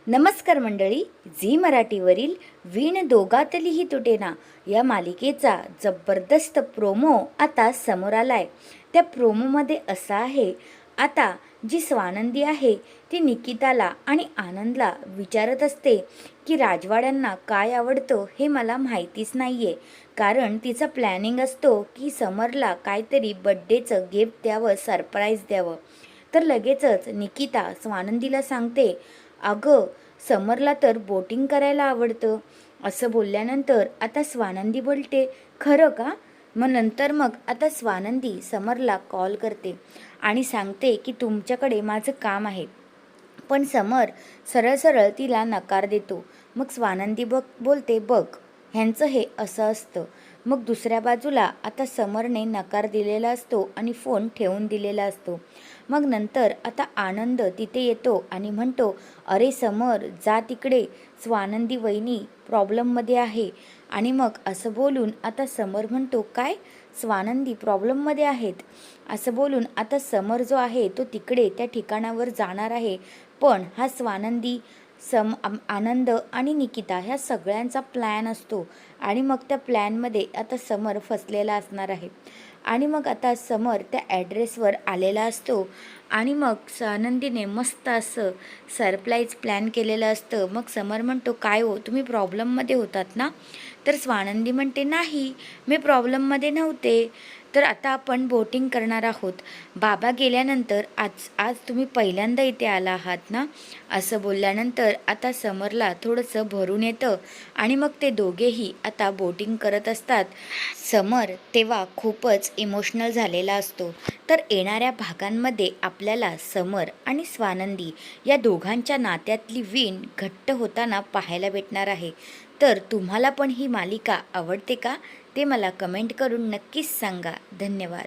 नमस्कार मंडळी, झी मराठीवरील वीण दोघातलीही तुटेना या मालिकेचा जबरदस्त प्रोमो आता समोर आलाय। त्या प्रोमोमध्ये असा आहे, आता जी स्वानंदी आहे ती निकिताला आणि आनंदला विचारत असते की राजवाड्यांना काय आवडतं हे मला माहितीच नाहीये, कारण तिचा प्लॅनिंग असतो की समरला काहीतरी बड्डेचं गिफ्ट द्यावं, सरप्राईज द्यावं। तर लगेचच निकिता स्वानंदीला सांगते, अगं समरला तर बोटिंग करायला आवडतं। असं बोलल्यानंतर आता स्वानंदी बोलते, खरं का? मग आता स्वानंदी समरला कॉल करते आणि सांगते की तुमच्याकडे माझं काम आहे। पण समर सरळ सरळ तिला नकार देतो। मग स्वानंदी बोलते, बघ ह्यांचं हे असं असतं। मग दुसऱ्या बाजूला आता समरने नकार दिलेला असतो आणि फोन ठेवून दिलेला असतो। मग नंतर आता आनंद तिथे येतो आणि म्हणतो, अरे समर जा तिकडे, स्वानंदी वहिनी प्रॉब्लेममध्ये आहे। आणि मग असं बोलून आता समर म्हणतो, काय स्वानंदी प्रॉब्लेममध्ये आहेत? असं बोलून आता समर जो आहे तो तिकडे त्या ठिकाणावर जाणार आहे। पण हा स्वानंदी आनंद आणि निकिता ह्या सगळ्यांचा प्लॅन असतो आणि मग त्या प्लॅनमध्ये आता समर फसलेला असणार आहे। आणि मग आता समर त्या ॲड्रेसवर आलेला असतो आणि मग स्वानंदीने मस्त असं सरप्राईज प्लॅन केलेलं असतं। मग समर म्हणतो, काय हो तुम्ही प्रॉब्लेममध्ये होतात ना? तर स्वानंदी म्हणते, नाही मी प्रॉब्लेममध्ये नव्हते, तर आता आपण बोटिंग करणार आहोत। बाबा गेल्यानंतर आज तुम्ही पहिल्यांदा इथे आला आहात ना? असं बोलल्यानंतर आता समरला थोडंसं भरून येतं आणि मग ते दोघेही आता बोटिंग करत असतात। समर तेव्हा खूपच इमोशनल झालेला असतो। तर येणाऱ्या भागांमध्ये आपल्याला समर आणि स्वानंदी या दोघांच्या नात्यातली वीण घट्ट होताना पाहायला भेटणार आहे। तर तुम्हाला पण ही मालिका आवडते का? ते मला कमेंट करून नक्कीच सांगा। धन्यवाद।